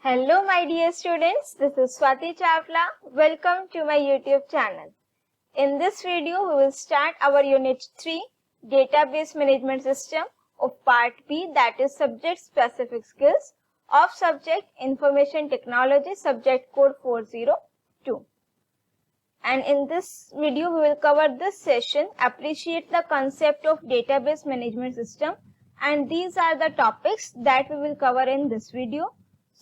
Hello my dear students, this is Swati Chawla. Welcome to my YouTube channel. In this video, we will start our Unit 3 Database Management System of Part B, that is Subject Specific Skills of Subject Information Technology, Subject Code 402. And in this video, we will cover this session, appreciate the concept of Database Management System, and these are the topics that we will cover in this video.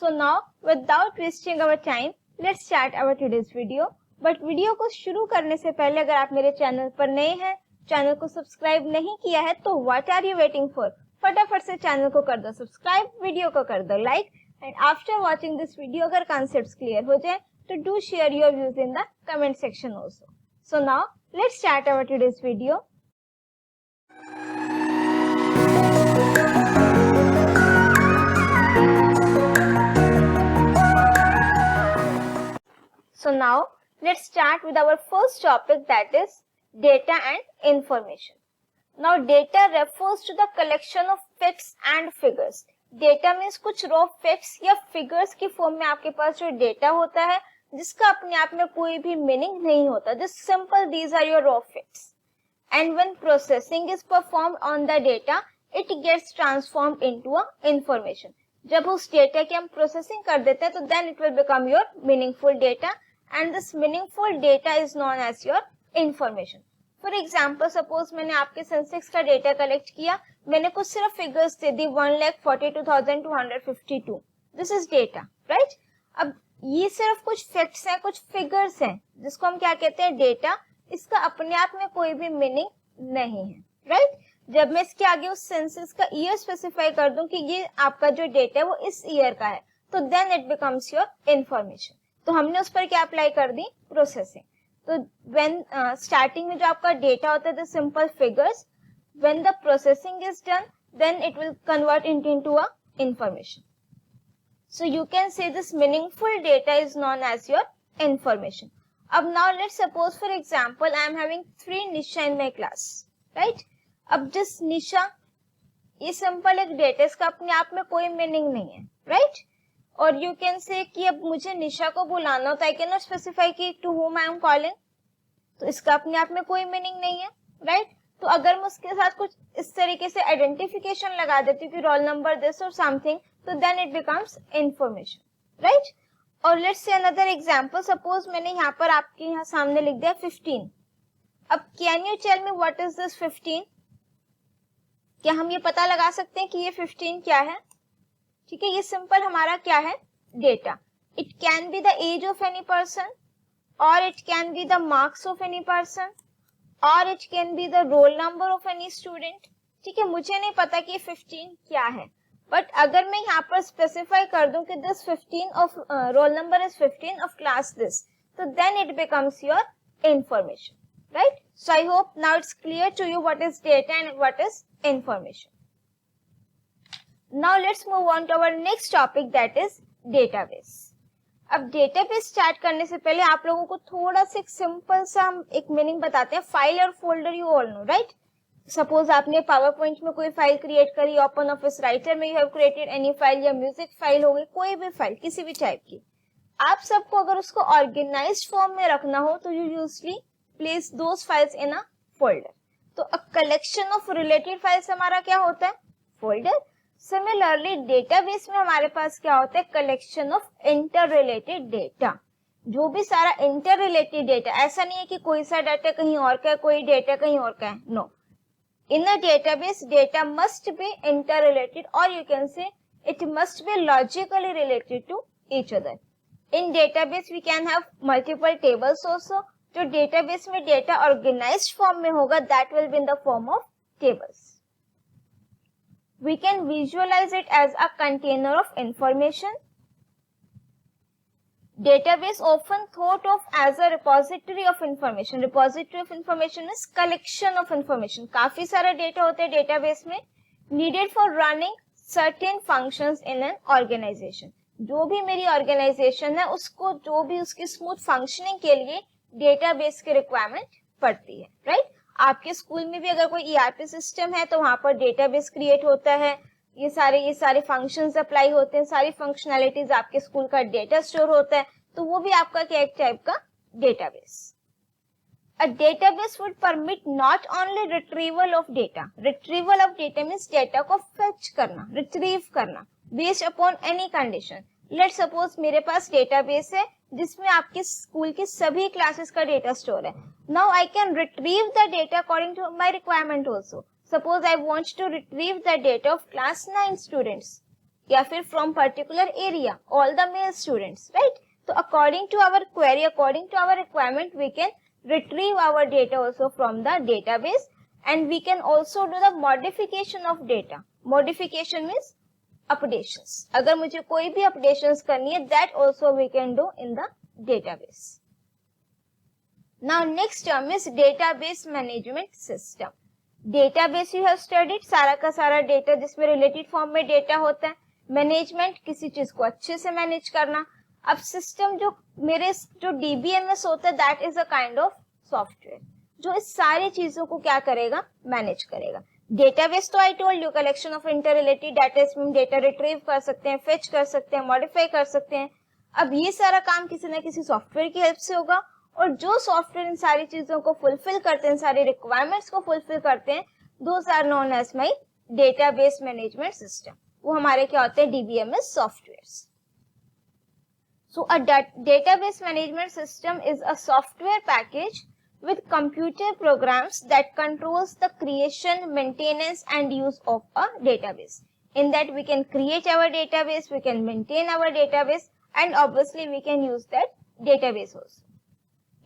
So now, without wasting our time, let's start our today's video. But video को शुरू करने से पहले अगर आप मेरे channel पर नए हैं, चैनल को सब्सक्राइब नहीं किया है तो what are you waiting for, फटाफट से चैनल को कर दो सब्सक्राइब, वीडियो को कर दो like, and after watching this video अगर कॉन्सेप्ट्स क्लियर हो जाए तो do share your views in the comment section also. So now let's start our today's video. So now let's start with our first topic, that is data and information. Now data refers to the collection of facts and figures. Data means कुछ raw facts या figures की form में आपके पास जो data होता है जिसका अपने आप में कोई भी meaning नहीं होता. Just simple, these are your raw facts. And when processing is performed on the data, it gets transformed into a information. जब उस data की हम processing कर देते हैं तो then it will become your meaningful data. And this meaningful data is known as your information. For example, suppose मैंने आपके सेंसेक्स का डेटा कलेक्ट किया, मैंने कुछ सिर्फ figures they the 1,42,252. This is data, right. अब ये सिर्फ कुछ फैक्ट्स हैं, कुछ फिगर्स हैं जिसको हम क्या कहते हैं, डेटा. इसका अपने आप में कोई भी मीनिंग नहीं है, राइट. जब मैं इसके आगे उस सेंसेस का ईयर स्पेसिफाई कर दूं कि ये आपका जो डेटा है वो इस ईयर का है, तो then it becomes your information. तो हमने उस पर क्या अप्लाई कर दी, प्रोसेसिंग. तो व्हेन स्टार्टिंग में जो आपका डेटा होता है the simple figures, when the processing is done then it will convert into a information. So you can say this meaningful data is known as your information. अब now let's suppose for example I am having 3 Nisha in my class, right. अब जिस निशा, ये simple एक data, इसका अपने आप में कोई मीनिंग नहीं है, राइट. और यू कैन से कि अब मुझे निशा को बुलाना होता है, आई कैन नॉट स्पेसिफाई कि to whom I am calling, तो इसका अपने आप में कोई मीनिंग नहीं है, राइट. तो अगर मैं उसके साथ कुछ इस तरीके से आइडेंटिफिकेशन लगा देती हूँ कि रोल नंबर दिस और समथिंग, तो then it becomes information, right. और let's say another example, suppose मैंने यहाँ पर आपके यहाँ सामने लिख दिया 15. अब can you tell me what is this 15? क्या हम ये पता लगा सकते हैं कि ये 15 क्या है? ठीक है, ये सिंपल हमारा क्या है, data. It can be the age of any person, और it can be the marks of any person, और it can be the roll number of any student. ठीक है, मुझे नहीं पता कि 15 क्या है, बट अगर मैं यहाँ पर स्पेसिफाई कर दूं कि this 15 of roll number is 15 of class this, तो then it becomes your information, right. So I hope now it's clear to you what is data and what is information. Now let's move on to our next topic, that is database. अब database start करने से पहले आप लोगों को थोड़ा सा एक सिंपल सा हम एक मीनिंग बताते हैं. फाइल और folder you all know, right. Suppose आपने पावर पॉइंट में कोई फाइल क्रिएट करी, ओपन ऑफिस राइटर में you have created any file, या म्यूजिक फाइल हो गई, कोई भी फाइल किसी भी टाइप की. आप सबको अगर उसको ऑर्गेनाइज्ड फॉर्म में रखना हो तो you usually place those files in a folder. तो a collection of related files हमारा क्या होता है, फोल्डर. सिमिलरली डेटाबेस में हमारे पास क्या होता है, collection of inter related data. जो भी सारा इंटर रिलेटेड डेटा, ऐसा नहीं है कि कोई सा डाटा कहीं और का है, कोई डेटा कहीं और का है, no. In a database data must be interrelated, और you can say it must be logically related to each other. In database we can have multiple tables also. जो डेटाबेस में डेटा ऑर्गेनाइज्ड फॉर्म में होगा that will be in the form of tables. We can visualize it as a container of information. Database often thought of as a repository of information. Repository of information is collection of information. काफी सारा data होते हैं database में, needed for running certain functions in an organization. जो भी मेरी organisation है उसको जो भी उसकी स्मूथ फंक्शनिंग के लिए डेटाबेस की रिक्वायरमेंट पड़ती है, राइट. आपके स्कूल में भी अगर कोई ईआरपी सिस्टम है तो वहां पर डेटाबेस क्रिएट होता है. ये सारे फंक्शंस अप्लाई होते हैं, सारी फंक्शनैलिटीज आपके स्कूल का डेटा स्टोर होता है, तो वो भी आपका क्या एक टाइप का database. A database would permit not only retrieval of data. Retrieval of data means data को fetch करना, retrieve करना, based upon any condition. Let's suppose मेरे पास database है जिसमें आपके स्कूल की सभी क्लासेस का डेटा स्टोर है. Now I can retrieve the data according to my requirement also. Suppose I want to retrieve the data of class 9 students या फिर from particular area, all the male students, right? So according to our query, according to our requirement, we can retrieve our data also from the database, and we can also do the modification of data. Modification means updations. अगर मुझे कोई भी updations करनी है, that also we can do in the database. Now next term is database management system. Database you have studied, सारा का सारा data जिसमें related form में data होता है. Management किसी चीज को अच्छे से manage करना. अब सिस्टम जो DBMS होता है, that is a kind of software जो इस सारी चीजों को क्या करेगा, मैनेज करेगा. डेटाबेस तो I told you, collection of interrelated data, इसमें हम डेटा रिट्रीव कर सकते हैं, फेच कर सकते हैं, मॉडिफाई कर सकते हैं. अब ये सारा काम किसी ना किसी सॉफ्टवेयर की हेल्प से होगा, और जो सॉफ्टवेयर इन सारी चीजों को फुलफिल करते हैं, सारी रिक्वायरमेंट्स को फुलफिल करते हैं, those are known as my database management system. वो हमारे क्या होते हैं, DBMS software. So a database management system is a software package with computer programs that controls the creation, maintenance and use of a database. In that we can create our database, we can maintain our database, and obviously we can use that database also.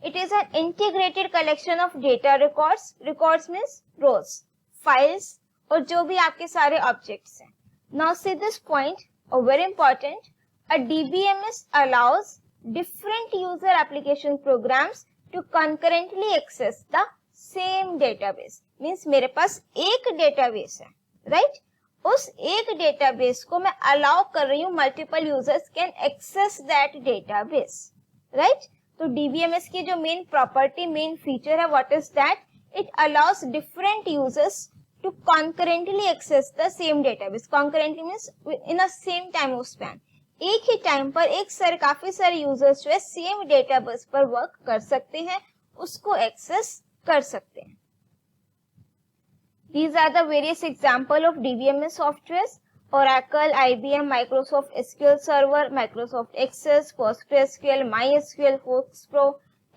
It is an integrated collection of data records. Records means rows, files और जो भी आपके सारे objects हैं. Now see this point, very important. A DBMS allows different user application programs to concurrently access the same database. Means मेरे पास एक database है, right? उस एक database को मैं allow कर रही हूँ, multiple users can access that database, right? तो DBMS की जो main property, main feature है, what is that? It allows different users to concurrently access the same database. Concurrently means in a same time of span. एक ही time पर काफी सारे users जो है सेम डेटाबेस पर वर्क कर सकते हैं, उसको एक्सेस कर सकते हैं. These are the various example of DBMS softwares: Oracle, IBM, Microsoft SQL Server, Microsoft Access, PostgreSQL, MySQL, FoxPro,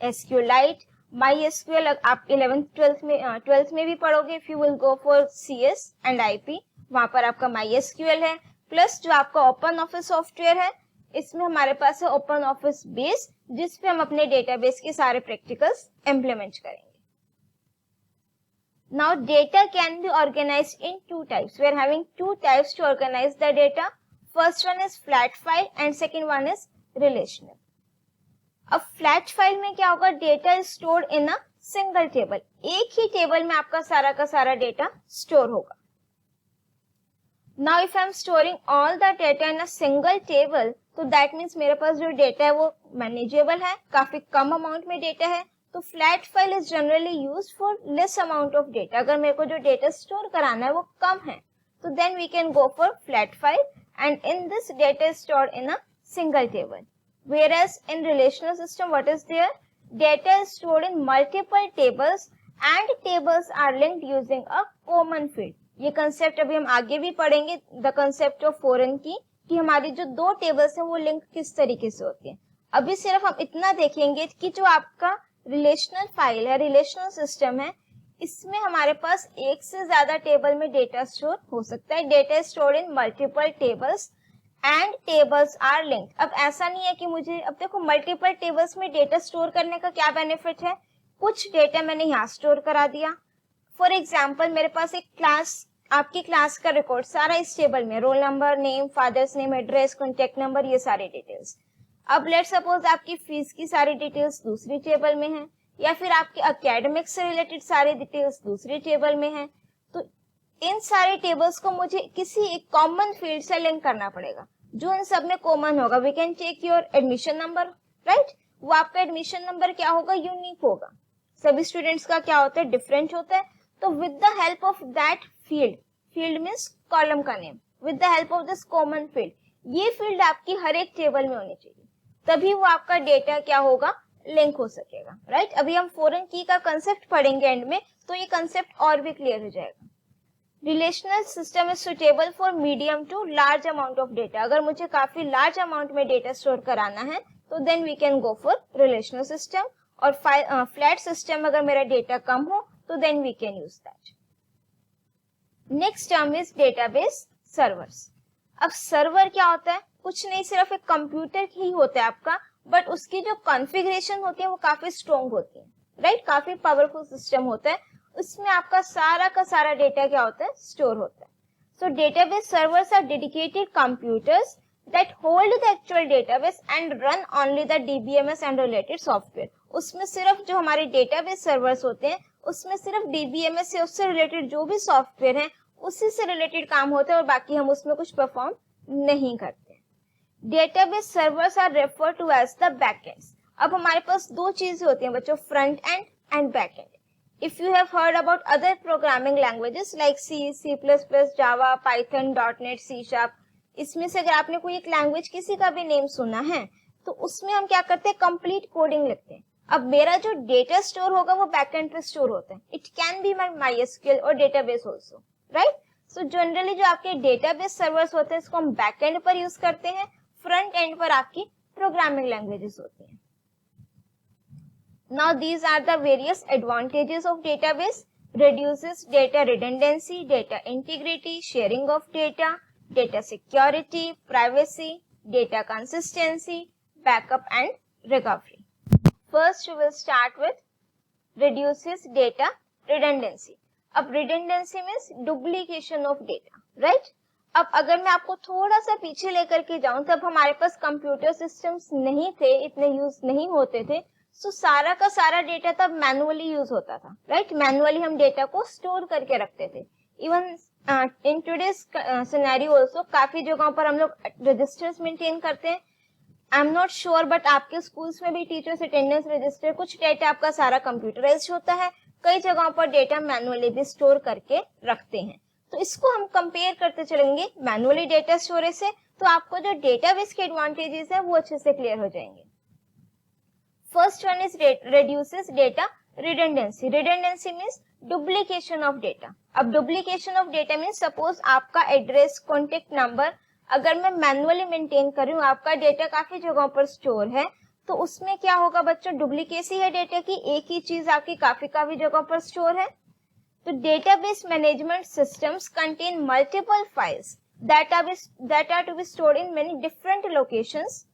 SQLite, MySQL. आप 12th में भी पढ़ोगे. If you will go for CS and IP, वहां पर आपका MySQL है. प्लस जो आपका ओपन ऑफिस सॉफ्टवेयर है, इसमें हमारे पास है ओपन ऑफिस बेस, जिसपे हम अपने डेटाबेस के सारे प्रैक्टिकल्स इम्प्लीमेंट करेंगे. Now data can be organised in two types. We are having two types to organise the data. First one is flat file and second one is relational. अब flat file में क्या होगा, data is stored in a single table. एक ही table में आपका सारा का सारा डेटा स्टोर होगा. Now if I am storing all the data in a single table, तो that means मेरे पास जो डेटा है वो मैनेजेबल है, काफी कम अमाउंट में डेटा है. तो flat file is generally used for less amount of data. अगर मेरे को जो डेटा स्टोर कराना है वो कम है, तो then we can go for flat file, and in this data is stored in a single table. Whereas in relational system, what is there? Data is stored in multiple tables and tables are linked using a common field. ये concept अभी हम आगे भी पढ़ेंगे, the concept of foreign की, कि हमारी जो दो टेबल्स हैं वो लिंक किस तरीके से होती है. अभी सिर्फ हम इतना देखेंगे कि जो आपका रिलेशनल फाइल है, रिलेशनल सिस्टम है, इसमें हमारे पास एक से ज्यादा टेबल में डेटा स्टोर हो सकता है. Data stored in multiple tables and tables are linked. अब ऐसा नहीं है कि मुझे, अब देखो मल्टीपल टेबल्स में डेटा स्टोर करने का क्या बेनिफिट है. कुछ डेटा मैंने यहाँ स्टोर करा दिया. फॉर एग्जाम्पल मेरे पास एक क्लास, आपकी क्लास का रिकॉर्ड सारा इस टेबल में, roll number, name, father's name, address, contact number, ये सारे डिटेल्स. अब लेट सपोज आपकी फीस की सारी डिटेल्स दूसरी टेबल में है, या फिर आपके एकेडमिक्स से रिलेटेड सारी डिटेल्स दूसरी टेबल में है. तो इन सारे टेबल्स को मुझे किसी एक कॉमन फील्ड से लिंक करना पड़ेगा, जो इन सब में कॉमन होगा. We can take your admission number, right. वो आपका एडमिशन नंबर क्या होगा, यूनिक होगा. सभी स्टूडेंट्स का क्या होता है, डिफरेंट होता है. तो with the help of that field, field means column का name, with the help of this common field. ये फील्ड आपकी हर एक टेबल में होनी चाहिए, तभी वो आपका डेटा क्या होगा, लिंक हो सकेगा, राइट। अभी हम फॉरेन की का कंसेप्ट पढ़ेंगे एंड में, तो ये कंसेप्ट और भी क्लियर हो जाएगा। Relational system is suitable for medium to large amount of data. अगर मुझे काफी लार्ज अमाउंट में डेटा स्टोर कराना है तो then we can go for relational system, और फ्लैट सिस्टम अगर मेरा डेटा कम हो तो then we can use that. Next term is database servers. अब सर्वर क्या होता है, कुछ नहीं, सिर्फ एक कंप्यूटर ही होता है आपका, बट उसकी जो कॉन्फ़िगरेशन होती है वो काफी स्ट्रॉन्ग होती है, राइट। काफी पावरफुल सिस्टम होता है, उसमें आपका सारा का सारा डेटा क्या होता है, स्टोर होता है। So database servers are dedicated computers that hold the actual database and run only the DBMS and related software. उसमें सिर्फ जो हमारे डेटाबेस सर्वर्स होते हैं उसमें सिर्फ डीबीएमएस से उससे रिलेटेड जो भी सॉफ्टवेयर है उसी से रिलेटेड काम होता है, और बाकी हम उसमें कुछ परफॉर्म नहीं करते। Database servers are refer to as the backends. अब हमारे पास दो चीजें होती हैं बच्चों, front end and back end. If you have heard about other programming languages like C, C++, Java, Python, .NET, C#, इसमें से अगर आपने कोई एक लैंग्वेज किसी का भी नेम सुना है तो उसमें हम क्या करते हैं, कंप्लीट कोडिंग लिखते हैं। अब मेरा जो डेटा स्टोर होगा वो बैकएंड पे स्टोर होता है। It can be my MySQL और database also, right. So generally जो आपके डेटाबेस सर्वर्स होते हैं इसको हम बैकएंड पर यूज करते हैं, फ्रंट एंड पर आपकी प्रोग्रामिंग लैंग्वेजेस होती हैं। Now these are the various advantages of database: reduces data redundancy, data integrity, sharing of data, data security, privacy, data consistency, backup and recovery. First we will start with reduces data redundancy. अब redundancy means duplication of data, right? अब अगर मैं आपको थोड़ा सा पीछे लेकर के जाऊं, तब हमारे पास कंप्यूटर सिस्टम्स नहीं थे, इतने यूज नहीं होते थे, तो सारा का सारा डेटा तब मैनुअली यूज होता था, राइट। मैनुअली हम डेटा को स्टोर करके रखते थे। Even in today's scenario also काफी जगहों पर हम लोग रजिस्टर्स मेंटेन करते हैं। I am not sure, but आपके स्कूल्स में भी टीचर्स अटेंडेंस रजिस्टर, कुछ डेटा आपका सारा कंप्यूटराइज्ड होता है, कई जगहों पर डेटा मैनुअली भी स्टोर करके रखते हैं। तो इसको हम कंपेयर करते चलेंगे मैनुअली डेटा स्टोरेज से, तो आपको जो डेटाबेस के एडवांटेजेस है वो अच्छे से क्लियर हो जाएंगे। First one is reduces data redundancy. Redundancy means duplication of data. अब duplication of data means suppose आपका एड्रेस, कॉन्टेक्ट नंबर अगर मैं मैनुअली मेंटेन कर रही हूँ, आपका डेटा काफी जगहों पर स्टोर है, तो उसमें क्या होगा बच्चों, डुप्लीकेसी है डेटा की, एक ही चीज आपकी काफी जगहों पर स्टोर है। तो database management systems contain multiple files that are to be stored in many different locations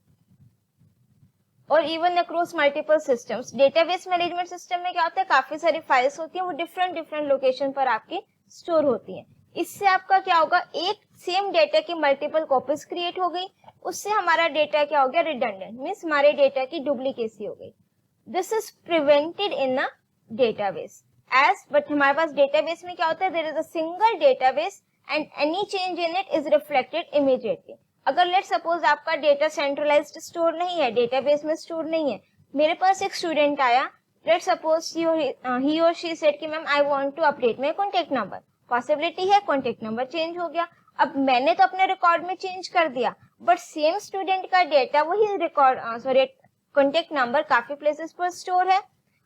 और even across multiple systems. Database management system में क्या होता है, काफी सारी फाइल्स होती हैं, वो डिफरेंट लोकेशन पर आपकी स्टोर होती हैं। इससे आपका क्या होगा, एक सेम डेटा की मल्टीपल कॉपीज क्रिएट हो गई, उससे हमारा डेटा क्या हो गया, रिडंडेंट, मींस हमारे डेटा की डुप्लीकेसी हो गई। This is prevented in a database as, but हमारे पास डेटाबेस में क्या होता है, there is a single database and any change in it is reflected immediately. अगर लेट सपोज आपका डेटा सेंट्रलाइज्ड स्टोर नहीं है, डेटाबेस में स्टोर नहीं है, मेरे पास एक स्टूडेंट आया, लेट सपोज ही और शी सेड कि ma'am I want to update my contact number. Possibility है कॉन्टेक्ट नंबर चेंज हो गया, अब मैंने तो अपने रिकॉर्ड में चेंज कर दिया, बट सेम स्टूडेंट का डेटा वही रिकॉर्ड कॉन्टेक्ट नंबर काफी प्लेसेस पर स्टोर है।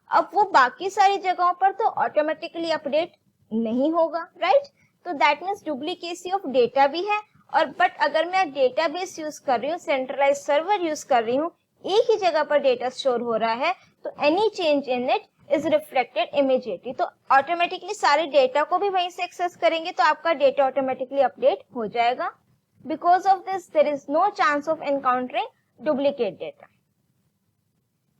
अब वो बाकी सारी जगहों पर तो ऑटोमेटिकली अपडेट नहीं होगा, राइट। तो that means duplicacy of data भी है। और बट अगर मैं डेटाबेस यूज कर रही हूँ, सेंट्रलाइज सर्वर यूज कर रही हूँ, एक ही जगह पर डेटा स्टोर हो रहा है, तो any change in it is reflected immediately. तो ऑटोमेटिकली सारे डेटा को भी वहीं से एक्सेस करेंगे, तो आपका डेटा ऑटोमेटिकली अपडेट हो जाएगा। Because of this there is no chance of encountering duplicate data.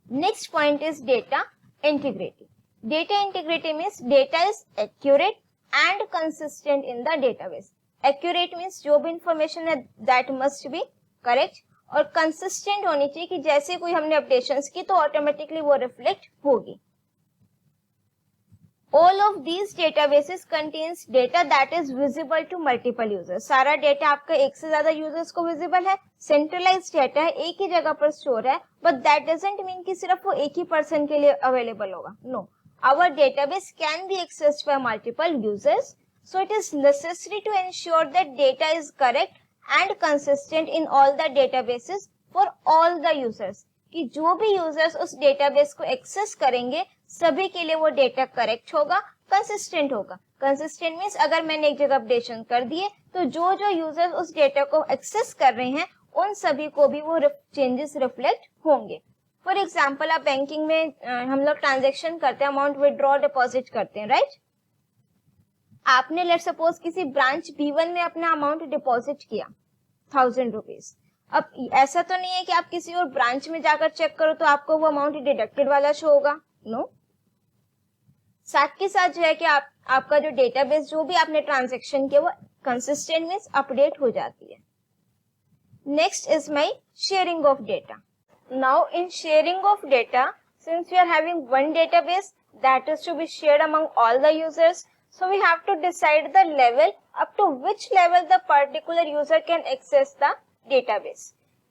Next point is data integrity. Data integrity means data is accurate and consistent in the database. Accurate means जो भी information है that must be correct, और consistent होनी चाहिए कि जैसे कोई हमने अपडेशंस की तो ऑटोमेटिकली वो रिफ्लेक्ट होगी. All of these databases contains data that is visible to multiple users. सारा डेटा आपका एक से ज्यादा यूजर्स को विजिबल है, सेंट्रलाइज्ड डेटा है, एक ही जगह पर स्टोर है, बट दैट डजंट मीन कि सिर्फ वो एक ही पर्सन के लिए अवेलेबल होगा. No, our database can be accessed by multiple users. So it is necessary to ensure that data is correct and consistent in all the databases for all the users. कि जो भी users उस database को access करेंगे सभी के लिए वो डेटा करेक्ट होगा, कंसिस्टेंट होगा. कंसिस्टेंट मीन्स अगर मैंने एक जगह अपडेशन कर दिए तो जो जो यूजर्स उस डेटा को एक्सेस कर रहे हैं उन सभी को भी वो चेंजेस रिफ्लेक्ट होंगे. फॉर एग्जाम्पल आप बैंकिंग में हम लोग ट्रांजेक्शन करते हैं, अमाउंट विड्रॉ डिपॉजिट करते हैं, राइट. आपने लेट सपोज किसी ब्रांच B1 में अपना अमाउंट डिपॉजिट किया 1000 रुपीज. अब ऐसा तो नहीं है कि आप किसी और ब्रांच में जाकर चेक करो तो आपको वो अमाउंट डिडक्टेड वाला शो होगा. नो. साथ के साथ जो है कि आपका जो डेटाबेस जो भी आपने ट्रांजेक्शन किया वो कंसिस्टेंट मींस अपडेट हो जाती है. Next is my sharing of data. Now in sharing of data, since we are having one database that is to be shared among all the users, so we have to decide the level up to which level the particular user can access the database.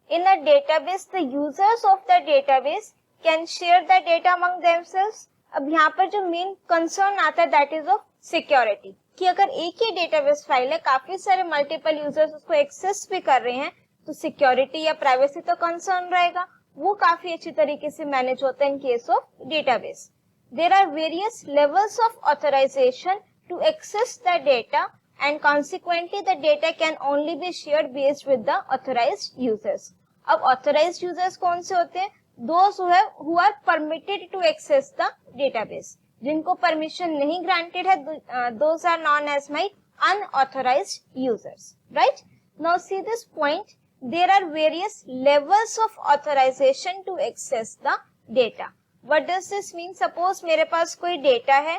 In a database, the users of the database can share the data among themselves. अब यहाँ पर जो main concern आता है that is of security, कि अगर एक ही database file है, काफी सारे मल्टीपल यूजर्स उसको एक्सेस भी कर रहे हैं, तो सिक्योरिटी या प्राइवेसी तो कंसर्न रहेगा. वो काफी अच्छी तरीके से मैनेज होता है in case of database. There are various levels of authorization to access the data and consequently the data can only be shared based with the authorized users. अब authorized users कौन से होते हैं? Those who are permitted to access the database. जिनको permission नहीं granted है, those are known as my unauthorized users. Right? Now see this point. There are various levels of authorization to access the data. What does this mean? Suppose मेरे पास कोई data है,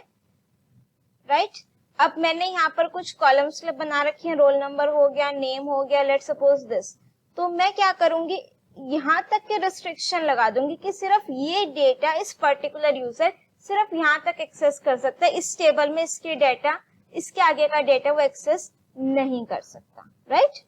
right. अब मैंने यहाँ पर कुछ कॉलम्स बना रखी हैं, रोल नंबर हो गया, नेम हो गया, लेट सपोज दिस. तो मैं क्या करूंगी, यहाँ तक के रिस्ट्रिक्शन लगा दूंगी कि सिर्फ ये डेटा इस पर्टिकुलर यूजर सिर्फ यहाँ तक एक्सेस कर सकता है. इस टेबल में इसके डेटा, इसके आगे का डेटा वो एक्सेस नहीं कर सकता, right.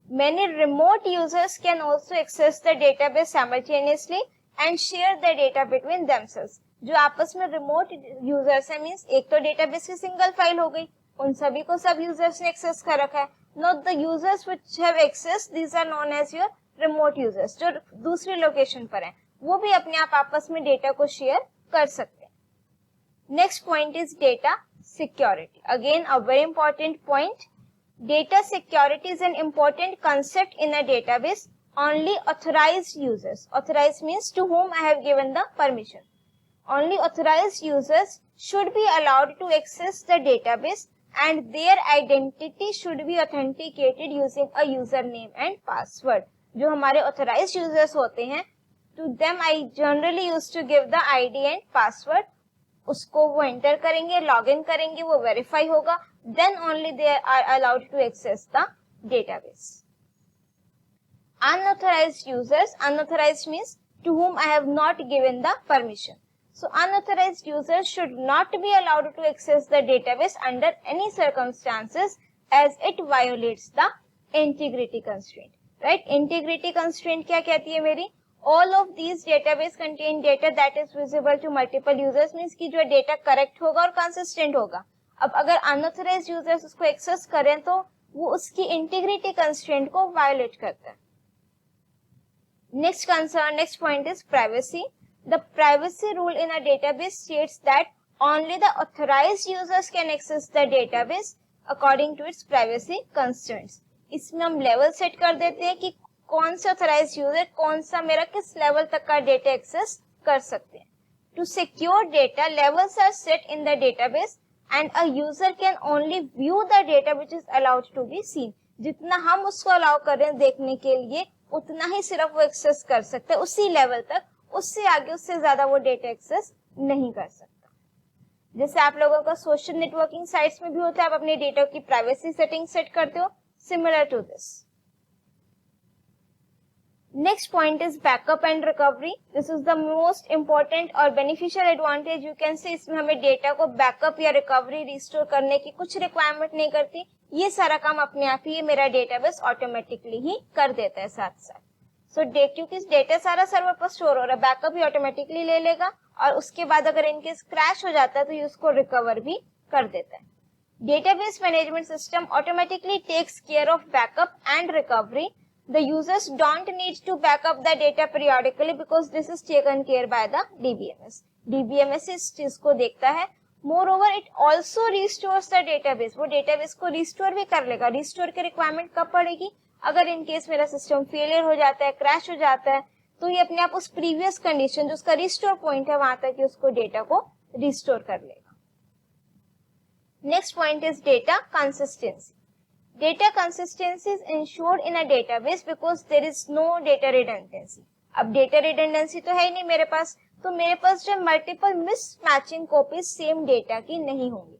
Many remote users can also access the database simultaneously and share the data between themselves. जो आपस में रिमोट यूजर्स है, मींस एक तो डेटाबेस की सिंगल फाइल हो गई, उन सभी को सब यूजर्स ने एक्सेस कर रखा है. Not the users which have access, these are known as your remote users. जो दूसरी लोकेशन पर हैं वो भी अपने आप आपस में डेटा को शेयर कर सकते हैं. Next point is data security. Again a very important point. Data security is an important concept in a database. Only authorized users, authorized means to whom I have given the permission. Only authorized users should be allowed to access the database and their identity should be authenticated using a username and password. जो हमारे authorized users होते हैं, to them I generally used to give the ID and password. उसको वो enter करेंगे, log in करेंगे, वो verify होगा, then only they are allowed to access the database. Unauthorized users, unauthorized means to whom I have not given the permission. So unauthorized users should not be allowed to access the database under any circumstances as it violates the integrity constraint. Right? Integrity constraint क्या कहती है मेरी? All of these database contain data that is visible to multiple users, means कि जो data correct होगा और consistent होगा. अब अगर अनऑथराइज्ड यूजर्स उसको एक्सेस करें तो वो उसकी इंटीग्रिटी कंस्ट्रेंट को वायोलेट करता है. Next point is privacy. The privacy rule in a database states that only the authorized users can access the database according to its privacy constraints. इसमें हम लेवल सेट कर देते हैं कि कौन से ऑथराइज्ड यूजर कौन सा मेरा किस लेवल तक का डेटा एक्सेस कर सकते हैं. To secure data, levels are set in the database and a user can only view the data which is allowed to be seen. जितना हम उसको अलाउ कर रहे हैं देखने के लिए उतना ही सिर्फ वो एक्सेस कर सकता है, उसी लेवल तक. उससे आगे उससे ज्यादा वो डेटा एक्सेस नहीं कर सकता. जैसे आप लोगों का सोशल नेटवर्किंग साइट्स में भी होता है, आप अपने डेटा की प्राइवेसी सेटिंग सेट करते हो, similar to this. Next point is backup and recovery. This is the most important और beneficial advantage you can say. इसमें हमें डेटा को बैकअप या रिकवरी रिस्टोर करने की कुछ रिक्वायरमेंट नहीं करती. ये सारा काम अपने आप ही मेरा डेटाबेस ऑटोमेटिकली ही कर देता है साथ साथ. क्योंकि डेटा सारा सर्वर पर स्टोर हो रहा है, बैकअप ही ऑटोमेटिकली ले लेगा और उसके बाद अगर इनकेस क्रैश हो जाता है तो ये उसको रिकवर भी कर देता है। Database management system automatically takes care of backup and recovery. The users don't need to back up the data periodically because this is taken care by the DBMS. DBMS इस चीज को देखता है. Moreover, it also restores the database. वो database को restore भी कर लेगा. Restore की requirement कब पड़ेगी? अगर in case मेरा system failure हो जाता है, crash हो जाता है, तो ये अपने आप उस previous condition जो उसका restore point है वहां तक उसको data को restore कर लेगा. Next point is data consistency. Data consistency is ensured in a database because there is no data redundancy. अब data redundancy तो है ही नहीं मेरे पास, तो मेरे पास जो multiple mismatching copies same data की नहीं होंगी.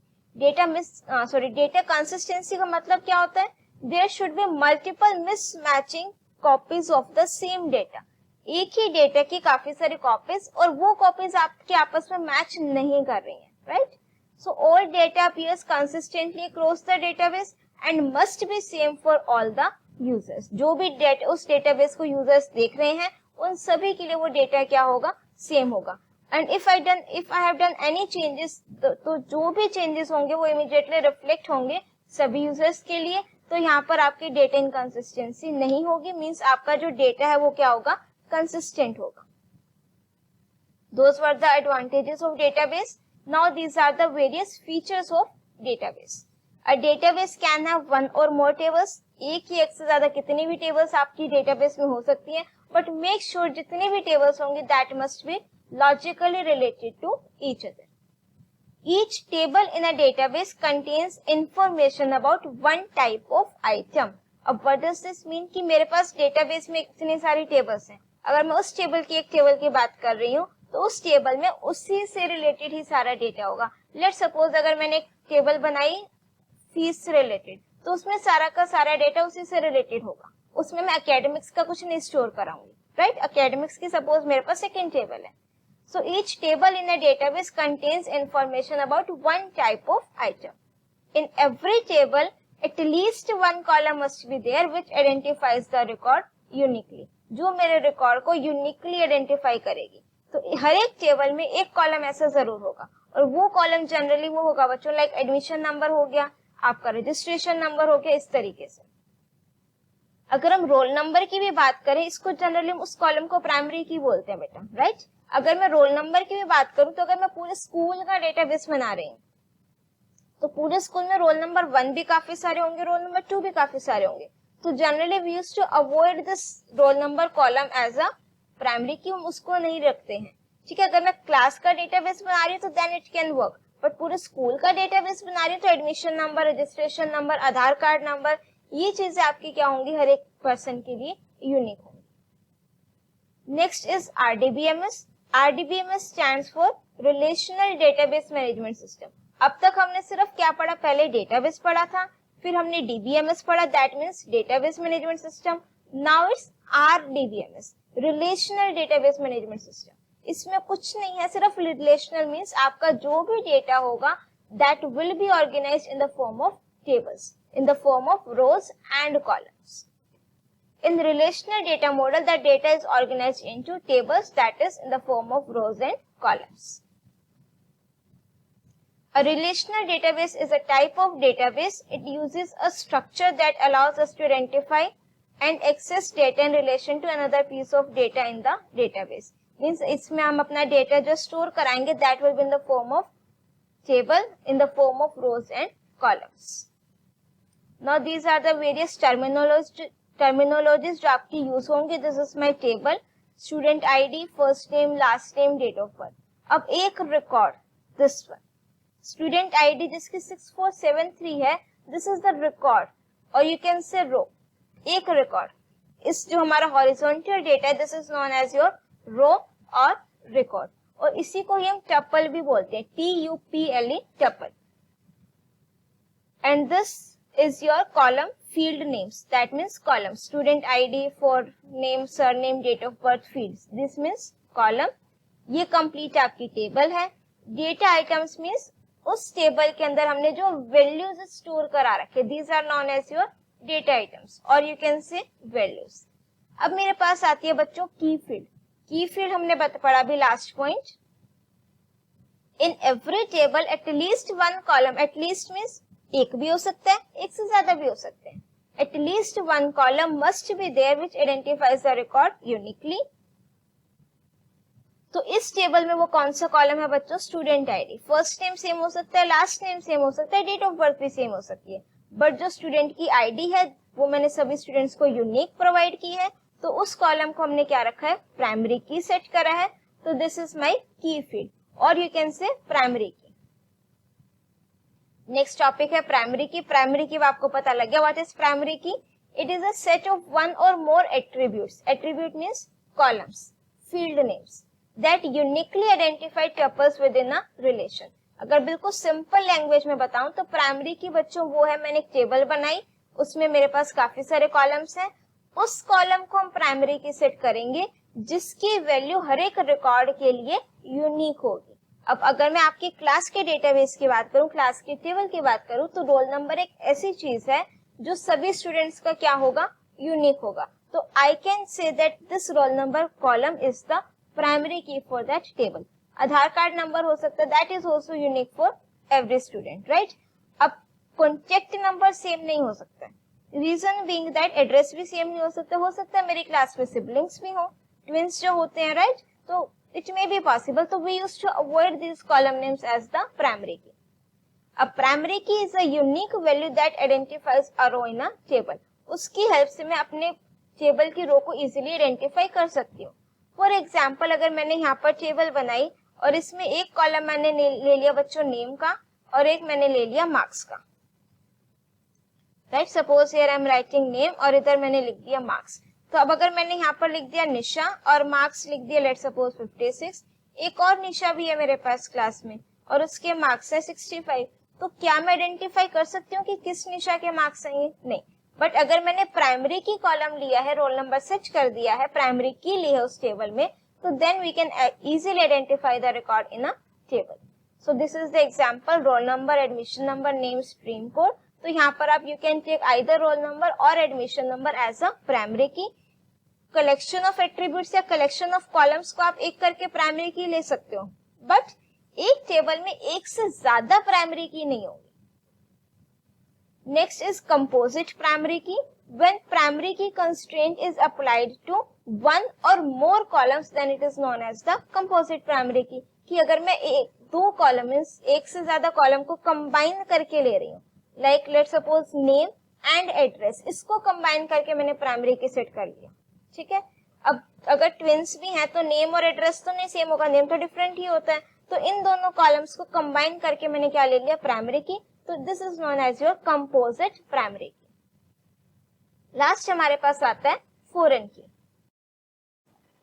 Data consistency का मतलब क्या होता है? There should be multiple mismatching copies of the same data. एक ही data की काफी सारी copies और वो copies आपके आपस में match नहीं कर रही हैं, right? So all data appears consistently across the database and must be same for all the users. जो भी डेटा उस डेटाबेस को यूजर्स देख रहे हैं उन सभी के लिए वो डेटा क्या होगा? सेम होगा. And if I have done any changes, तो जो भी चेंजेस होंगे वो इमीडिएटली रिफ्लेक्ट होंगे सभी यूजर्स के लिए. तो यहाँ पर आपकी डेटा इनकंसिस्टेंसी नहीं होगी, मींस आपका जो डेटा है वो क्या होगा? कंसिस्टेंट होगा. Those were the advantages of database. Now these are the various features of database. A database can have one or more tables. एक ही एक से ज्यादा कितनी भी टेबल्स आपकी डेटाबेस में हो सकती हैं, बट मेक श्योर जितनी भी टेबल्स होंगी that must be logically related to each other. Each table in a database contains information about one type of item. अब what does this mean कि मेरे पास डेटाबेस में इतनी सारी टेबल्स हैं. अगर मैं उस टेबल की एक टेबल की बात कर रही हूँ तो उस टेबल में उसी से रिलेटेड ही सारा डेटा होगा. लेट्स सपोज अगर मैंने एक टेबल बनाई फीस से रिलेटेड, तो उसमें सारा का सारा डेटा उसी से रिलेटेड होगा. उसमें मैं एकेडमिक्स का कुछ नहीं स्टोर कराऊंगी, राइट? एकेडमिक्स की सपोज मेरे पास सेकंड टेबल है. So each table in a database contains information about one type of item. In every table at least one column must be there which identifies the record uniquely. जो मेरे record को uniquely identify करेगी. तो हर एक table में एक column ऐसा जरूर होगा, और वो कॉलम जनरली वो होगा बच्चों लाइक एडमिशन नंबर हो गया, आपका रजिस्ट्रेशन नंबर हो गया, इस तरीके से. अगर हम रोल नंबर की भी बात करें, इसको जनरली उस कॉलम को प्राइमरी की बोलते हैं बेटा, राइट? अगर मैं रोल नंबर की भी बात करूं, तो अगर मैं पूरे स्कूल का डेटाबेस बना रही हूँ तो पूरे स्कूल में रोल नंबर 1 भी काफी सारे होंगे, रोल नंबर 2 भी काफी सारे होंगे. तो generally we used to avoid this roll number column as a primary key, हम उसको नहीं रखते हैं. ठीक है, अगर मैं क्लास का डेटाबेस बना रही हूँ तो then it can work, but पूरे स्कूल का डेटाबेस बना रही हूँ तो admission number, registration number, Aadhaar card number, ये चीजें आपकी क्या होंगी? हर एक पर्सन के लिए यूनिक होंगी. Next is RDBMS. RDBMS stands for relational database management system. अब तक हमने सिर्फ क्या पढ़ा? पहले डेटाबेस पढ़ा था, फिर हमने डीबीएमएस पढ़ा, that means database management system. Now it's RDBMS, relational database management system. इसमें कुछ नहीं है, सिर्फ रिलेशनल मीन्स आपका जो भी डेटा होगा that will be organised in the form of tables, in the form of rows and columns. In relational data model, the data is organized into tables, that is in the form of rows and columns. A relational database is a type of database. It uses a structure that allows us to identify and access data in relation to another piece of data in the database. Means इसमें हम अपना data जो store कराएंगे that will be in the form of table, in the form of rows and columns. Now these are the various terminologies जो आपकी use होंगे. This is my table, student ID, first name, last name, date of birth. अब एक record, this one student ID जिसकी 6473 है, this is the record, और you can say row. एक record, इस जो हमारा हॉरिजॉन्टल डेटा है, this is known as your row और रिकॉर्ड, और इसी को हम टपल भी बोलते हैं, TUPLE, tuple. And this is your column field names, that means column student id, for name, surname, date of birth fields, this means column. ये complete आपकी टेबल है. डेटा आइटम्स मीन्स उस टेबल के अंदर हमने जो वैल्यूज स्टोर करा रखे, these are known as your data items, और you can say values. अब मेरे पास आती है बच्चों की फील्ड. की फील्ड हमने पढ़ा भी लास्ट पॉइंट. इन every table at least one column, at least means एक भी हो सकता है, एक से ज्यादा भी हो सकते हैं, at least one column must be there which identifies the record uniquely. तो इस टेबल में वो कौन सा कॉलम है बच्चों, student ID. First name same हो सकता है, लास्ट नेम सेम हो सकता है, डेट ऑफ बर्थ भी सेम हो सकती है, बट जो स्टूडेंट की आईडी है वो मैंने सभी स्टूडेंट्स को यूनिक प्रोवाइड की है, तो उस कॉलम को हमने क्या रखा है, प्राइमरी की सेट करा है। तो this is my key field, और you can say primary key. Next topic है प्राइमरी की। प्राइमरी की आपको पता लग गया what is primary key. It is a set of one और more attributes, attribute means columns, field names that uniquely identify tuples within a relation। अगर बिल्कुल simple language में बताऊं तो प्राइमरी की बच्चों वो है, मैंने एक टेबल बनाई, उसमें मेरे पास काफी सारे कॉलम्स हैं, उस कॉलम को हम प्राइमरी की सेट करेंगे जिसकी वैल्यू हर एक रिकॉर्ड के लिए यूनिक होगी। अब अगर मैं आपकी क्लास के डेटाबेस की बात करूं, क्लास की टेबल की बात करूं, तो रोल नंबर एक ऐसी चीज है जो सभी स्टूडेंट्स का क्या होगा, यूनिक होगा। तो I can say that this roll number column is the primary key for that table. Aadhaar card number हो सकता है, that is also unique for every student, right. अब कॉन्टेक्ट नंबर सेम नहीं हो सकता है, रीजन बीइंग दैट एड्रेस भी same नहीं हो सकता है मेरी क्लास में सिबलिंग्स भी हो, ट्विंस जो होते हैं, राइट, तो इट मे बी पॉसिबल। तो we used to avoid this column names as the primary key. अब primary key is a unique value that identifies a row in a table. उसकी help से मैं अपने टेबल की रो को easily identify कर सकती हूँ। फॉर एग्जाम्पल, अगर मैंने यहाँ पर टेबल बनाई और इसमें एक कॉलम मैंने ले लिया बच्चों नेम का और एक मैंने ले लिया मार्क्स का, right. Suppose here I am writing name और इधर मैंने लिख दिया मार्क्स। तो अब अगर मैंने यहाँ पर लिख दिया निशा और मार्क्स लिख दिया लेट सपोज 56, एक और निशा भी है मेरे पास क्लास में और उसके मार्क्स है 65, तो क्या मैं आइडेंटिफाई कर सकती हूँ कि किस निशा के मार्क्स हैं ये? नहीं। बट अगर मैंने प्राइमरी की कॉलम लिया है, रोल नंबर सर्च कर दिया है, प्राइमरी की ली है उस टेबल में, तो then we can easily identify the record in a table. So this is the example, roll number, admission number, name, stream code. तो यहाँ पर आप you can take either roll number और admission number as a primary key. Collection of attributes या collection of columns को आप एक करके प्राइमरी की ले सकते हो, बट एक टेबल में एक से ज्यादा प्राइमरी की नहीं होगी। Next is composite primary key. When primary key constraint is applied to one or more columns, then it is known as the composite primary key. कि अगर मैं दो कॉलम एक से ज्यादा कॉलम को कंबाइन करके ले रही हूँ, like let suppose name and address, इसको कंबाइन करके मैंने प्राइमरी की सेट कर लिया, ठीक है। अब अगर ट्विंस भी हैं तो नेम और एड्रेस तो नहीं सेम होगा, नेम तो डिफरेंट ही होता है, तो इन दोनों कॉलम्स को कंबाइन करके मैंने क्या ले लिया, प्राइमरी की। तो this is known as your composite primary key. Last हमारे पास आता है foreign key.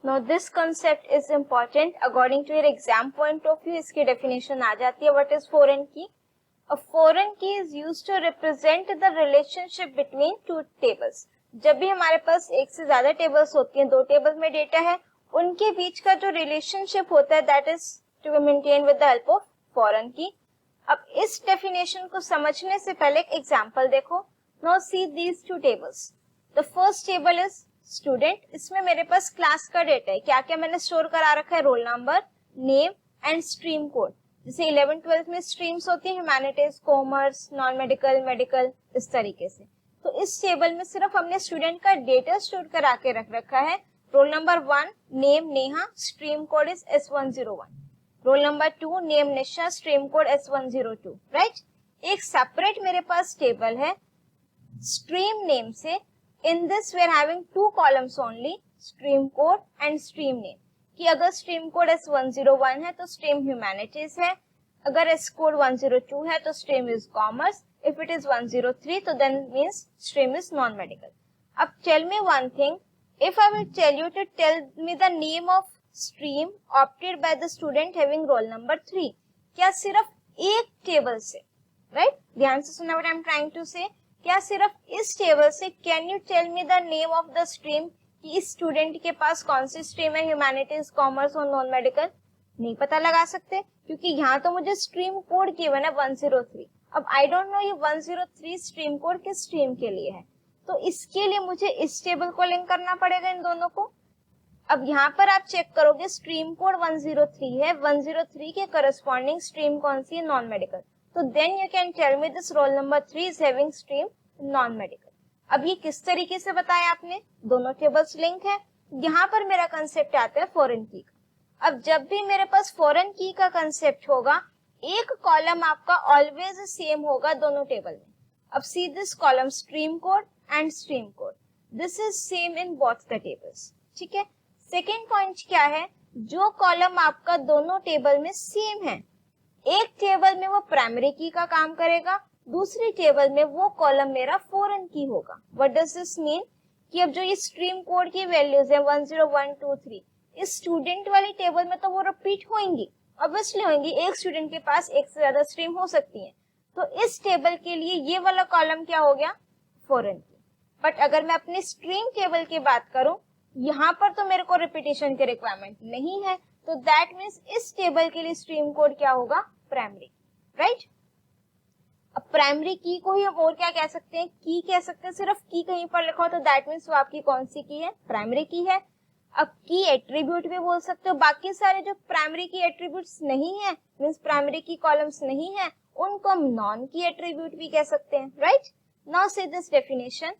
Now this concept is important according to your exam point of view. इसकी डेफिनेशन आ जाती है, what is foreign key. A foreign key is used to represent the relationship between two tables. जब भी हमारे पास एक से ज्यादा टेबल्स होती हैं, दो टेबल में डेटा है, उनके बीच का जो रिलेशनशिप होता है that is to be maintain with the help of foreign key. अब इस डेफिनेशन को समझने से पहले एक एग्जांपल देखो। Now see these two tables. The first table is student, इसमें मेरे पास क्लास का डेटा है, क्या क्या मैंने स्टोर करा रखा है, roll number, name and stream code. जैसे 11-12 में स्ट्रीम्स होती है, humanities, commerce, non medical, medical, इस तरीके से। तो इस टेबल में सिर्फ हमने स्टूडेंट का डेटा स्टोर करा के रख रखा है। Roll number 1 name Neha, stream code is S101, roll number 2 name Nisha, stream code S102, right. एक सेपरेट मेरे पास टेबल है स्ट्रीम नेम से। In this we are having two columns only, stream code and stream name. कि अगर stream code S101 है तो stream humanities है, अगर एस कोड 102 है तो stream is commerce, if it is 103 तो then means stream is non medical. अब tell me one thing, if I will tell you to tell me the name of stream opted by the student having roll number 3, क्या सिर्फ एक table से, right, ध्यान से सुनना what I am trying to say, क्या सिर्फ इस टेबल से can you tell me the name of the stream कि इस स्टूडेंट के पास कौन सी स्ट्रीम है, ह्यूमैनिटीज, कॉमर्स और नॉन मेडिकल? नहीं पता लगा सकते, क्योंकि यहाँ तो मुझे स्ट्रीम कोड गिवन है 103। अब आई डोंट नो ये 103 स्ट्रीम कोड किस स्ट्रीम के लिए है, तो इसके लिए मुझे इस टेबल को लिंक करना पड़ेगा इन दोनों को। अब यहाँ पर आप चेक करोगे स्ट्रीम कोड 103 है, 103 के करस्पॉन्डिंग स्ट्रीम कौन सी है, नॉन मेडिकल। तो then you can tell me this roll number 3 is having stream non medical. अब ये किस तरीके से बताया आपने, दोनों टेबल्स लिंक है। यहाँ पर मेरा कंसेप्ट आता है फॉरेन की का। अब जब भी मेरे पास फॉरेन की का कंसेप्ट होगा, एक कॉलम आपका ऑलवेज सेम होगा दोनों टेबल में। अब see this column stream code and stream code, this is same in both the tables, ठीक है। सेकेंड पॉइंट क्या है, जो कॉलम आपका दोनों टेबल में सेम है, एक टेबल में वो प्राइमरी की का काम करेगा, दूसरी टेबल में वो कॉलम मेरा फॉरेन की होगा। व्हाट डज दिस मीन कि अब जो ये स्ट्रीम कोड की वैल्यूज है 10123, इस स्टूडेंट वाली टेबल में तो वो रिपीट होंगी, ऑब्वियसली होंगी, एक स्टूडेंट के पास एक से ज्यादा स्ट्रीम हो सकती है। तो इस टेबल के लिए ये वाला कॉलम क्या हो गया, फॉरेन की। बट अगर मैं अपनी स्ट्रीम टेबल की बात करूं, यहाँ पर तो मेरे को रिपीटेशन की रिक्वायरमेंट नहीं है, तो दैट मीन्स इस टेबल के लिए स्ट्रीम कोड क्या होगा, प्राइमरी, राइट। अब प्राइमरी की को ही हम और क्या कह सकते हैं, की कह सकते हैं, सिर्फ की कहीं पर लिखा हो तो दैट मीन्स वो आपकी कौन सी की है, प्राइमरी की है। अब की एट्रीब्यूट भी बोल सकते हो, बाकी सारे जो प्राइमरी की एट्रीब्यूट्स नहीं है, मीन्स प्राइमरी की कॉलम्स नहीं है, उनको हम नॉन की एट्रीब्यूट भी कह सकते हैं, right. Now see this definition,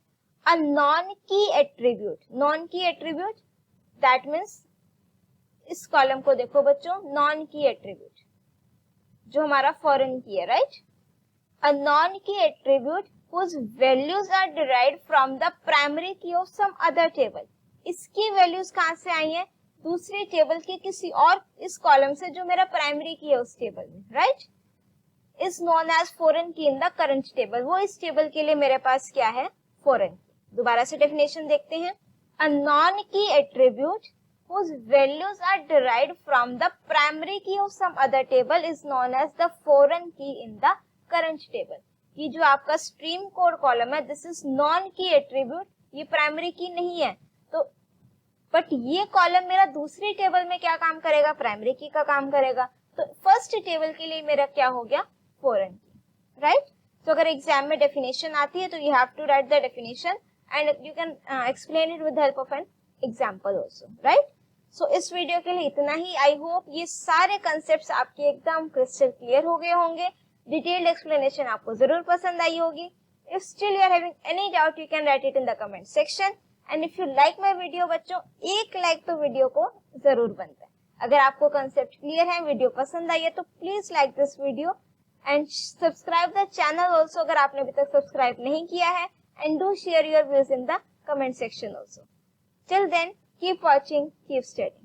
a non की एट्रीब्यूट, नॉन की एट्रीब्यूट दैट मीन्स इस कॉलम को देखो बच्चों, नॉन की एट्रीब्यूट जो हमारा फॉरेन की है, right. A non-key attribute whose values are derived from the primary key of some other table. इसकी वैल्यूज कहाँ से आई हैं, दूसरी टेबल के किसी और इस कॉलम से जो मेरा प्राइमरी की है उस टेबल में, right. Is known as foreign key in the current table, वो इस टेबल के लिए मेरे पास क्या है, फॉरेन की। दोबारा से डेफिनेशन देखते हैं, अ नॉन की attribute whose values are derived from the primary key of some other table is known as the foreign key in the current table. ये जो आपका स्ट्रीम कोड कॉलम है, दिस इज नॉन की attribute, ये primary की नहीं है, तो बट ये कॉलम मेरा दूसरी टेबल में क्या काम करेगा, प्राइमरी की का काम करेगा। तो फर्स्ट टेबल के लिए मेरा क्या हो गया, फॉरेन की, राइट। तो अगर एग्जाम में डेफिनेशन आती है तो you have to write the definition and you can explain it with help of an example also, right. So इस वीडियो के लिए इतना ही। आई होप ये सारे कंसेप्ट आपके एकदम क्रिस्टल क्लियर हो गए होंगे। डिटेल्ड एक्सप्लेनेशन आपको जरूर पसंद आई होगी। If still you are having any doubt you can write it in the comment section and if you like my video, बच्चों एक लाइक तो वीडियो को जरूर बनता है। अगर आपको कंसेप्ट क्लियर है, वीडियो पसंद आई है तो please like this video and subscribe the channel also अगर आपने अभी तक सब्सक्राइब नहीं किया है, and do share your views in the comment section also. Till then keep watching, keep study.